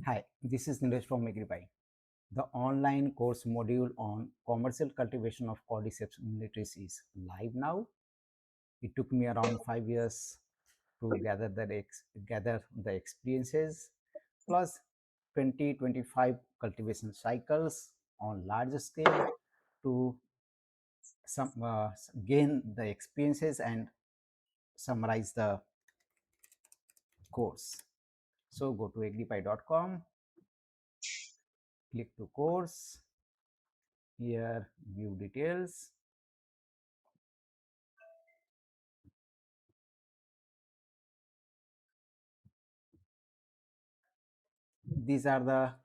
Hi, this is Nilesh from Agripie. The online course module on commercial cultivation of Cordyceps Militaris is live now. It took me around 5 years to gather the experiences, plus 20-25 cultivation cycles on large scale to gain the experiences and summarize the course. So go to agripie.com, click to course, here view details. These are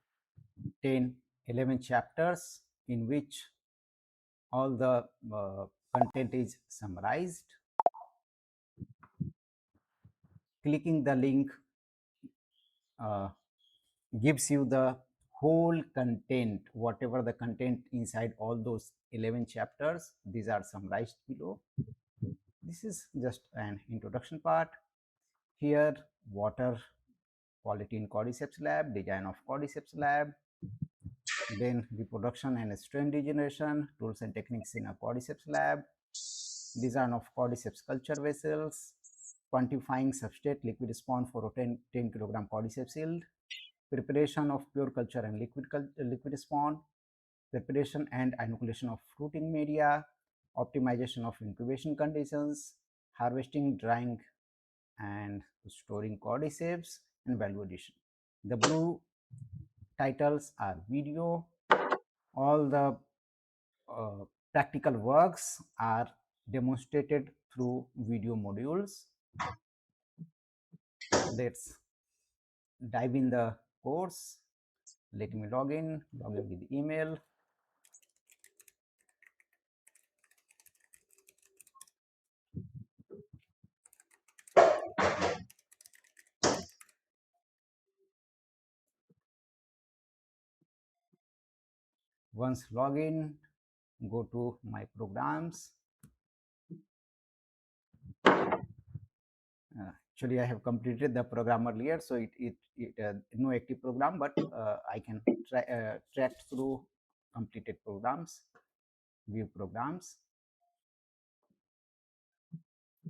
the 11 chapters in which all the content is summarized. Clicking the link gives you the whole content, whatever the content inside all those 11 chapters. These are summarized below. This is just an introduction part. Here, water quality in Cordyceps lab, design of Cordyceps lab, then reproduction and strain regeneration, tools and techniques in a Cordyceps lab, design of Cordyceps culture vessels, quantifying substrate liquid spawn for 10 kg Cordyceps yield, preparation of pure culture and liquid spawn, preparation and inoculation of fruiting media, optimization of incubation conditions, harvesting, drying, and storing Cordyceps, and value addition. The blue titles are video. All the practical works are demonstrated through video modules. Let's dive in the course. Let me log in with email. Once login, go to my programs. Actually, I have completed the program earlier, so it no active program, but I can track through completed programs, view programs.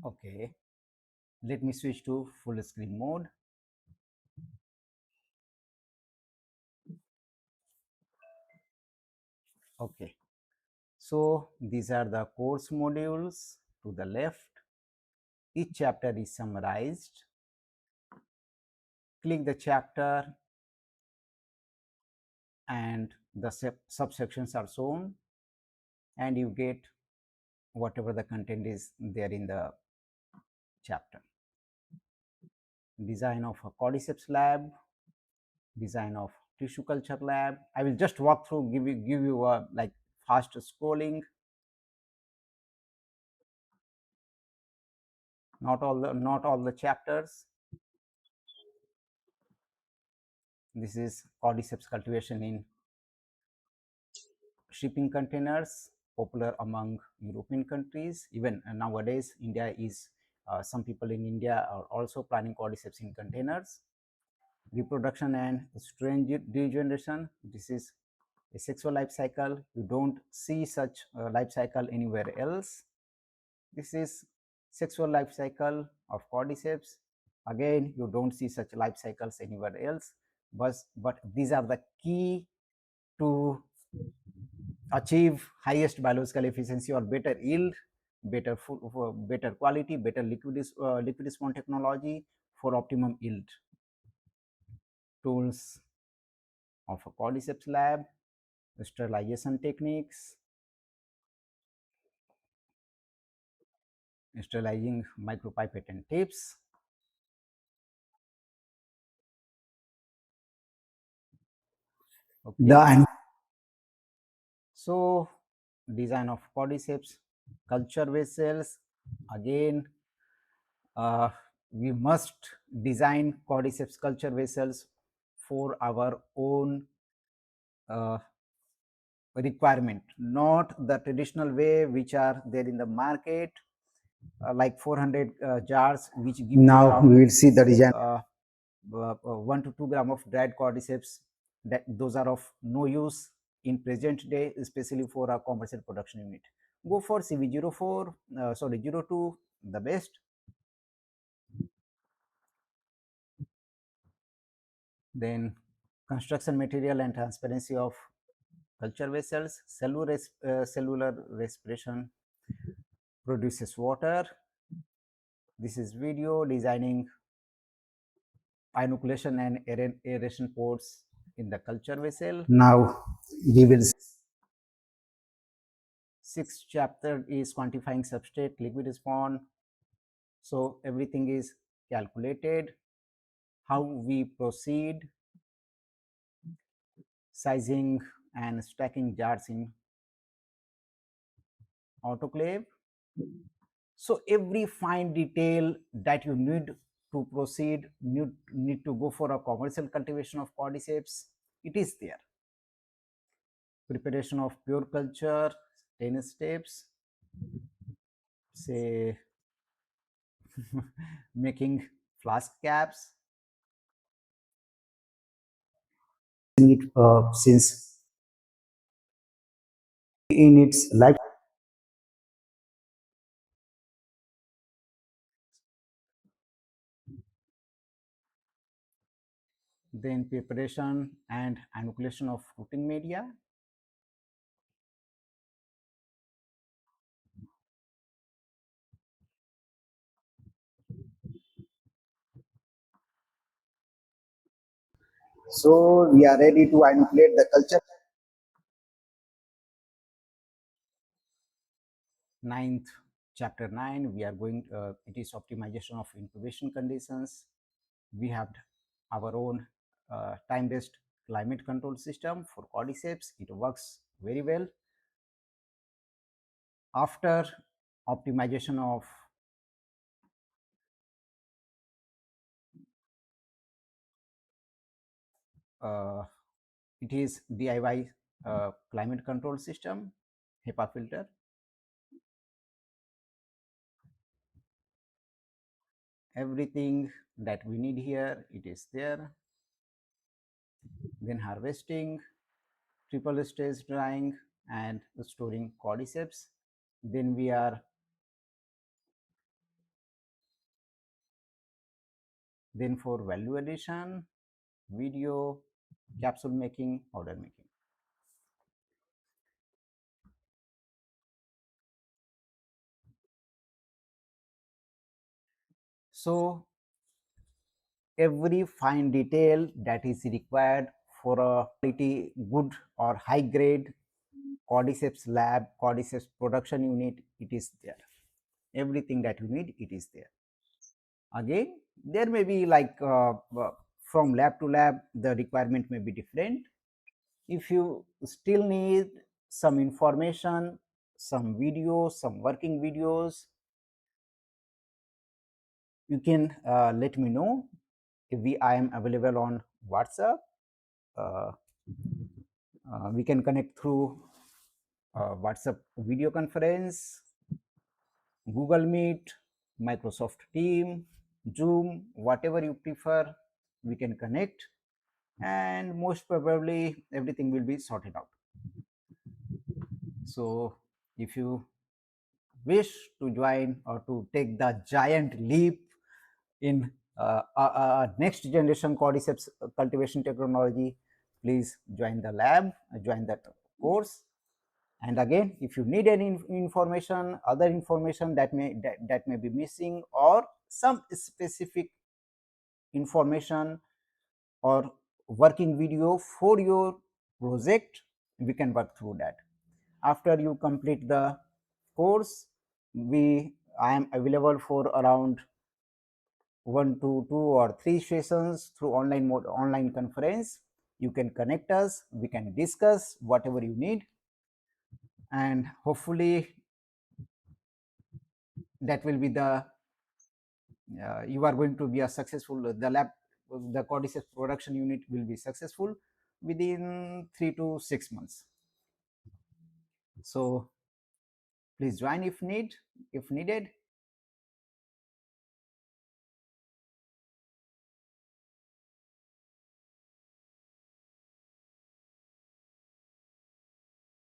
Okay, let me switch to full screen mode. Okay, so these are the course modules to the left. Each chapter is summarized. Click the chapter and the subsections are shown, and you get whatever the content is there in the chapter. Design of a Cordyceps lab, design of tissue culture lab. I will just walk through, give you a like fast scrolling. Not all the chapters. This is Cordyceps cultivation in shipping containers, popular among European countries. Even nowadays, India is some people in India are also planting Cordyceps in containers. Reproduction and strain regeneration. This is a sexual life cycle. You don't see such life cycle anywhere else. This is sexual life cycle of Cordyceps. Again, you don't see such life cycles anywhere else. But these are the key to achieve highest biological efficiency or better yield, better food, better quality, better liquid spawn technology for optimum yield. Tools of a Cordyceps lab, sterilization techniques, sterilizing micropipette and tips. Okay. So design of Cordyceps culture vessels. Again, we must design Cordyceps culture vessels for our own requirement, not the traditional way which are there in the market, like 400 jars, which give now we will see the design 1 to 2 gram of dried cordyceps, that those are of no use in present day, especially for a commercial production unit. Go for CV04, sorry, 02, the best. Then construction material and transparency of culture vessels, cellular respiration produces water. This is video designing inoculation and aeration ports in the culture vessel. Now we will, sixth chapter is quantifying substrate liquid spawn. So everything is calculated. How we proceed, sizing and stacking jars in autoclave. So every fine detail that you need to proceed, need to go for a commercial cultivation of cordyceps, it is there. Preparation of pure culture, 10 steps, say making flask caps. Since in its life, then preparation and inoculation of rooting media. So we are ready to inoculate the culture. Ninth, chapter 9, we are going, it is optimization of incubation conditions. We have our own time-based climate control system for cordyceps. It works very well. After optimization of it is DIY climate control system, HEPA filter. Everything that we need here, it is there. Then harvesting, triple stage drying and storing cordyceps. Then we are then for value addition, video, capsule making, powder making. So every fine detail that is required for a quality good or high grade cordyceps lab, cordyceps production unit, it is there. Everything that you need, it is there. Again, there may be like from lab to lab, the requirement may be different. If you still need some information, some videos, some working videos, you can let me know. I am available on WhatsApp. Uh, we can connect through WhatsApp video conference, Google Meet, Microsoft Team, Zoom, whatever you prefer, we can connect, and most probably everything will be sorted out. So if you wish to join or to take the giant leap in next generation cordyceps cultivation technology, please join the lab, join that course. And again, if you need any information, other information that may be missing, or some specific information or working video for your project, we can work through that. After you complete the course, I am available for around 1 to 2 or 3 sessions through online conference. You can connect us, we can discuss whatever you need, and hopefully that will be the you are going to be a successful, the lab, the cordyceps production unit will be successful within 3 to 6 months. So please join if needed.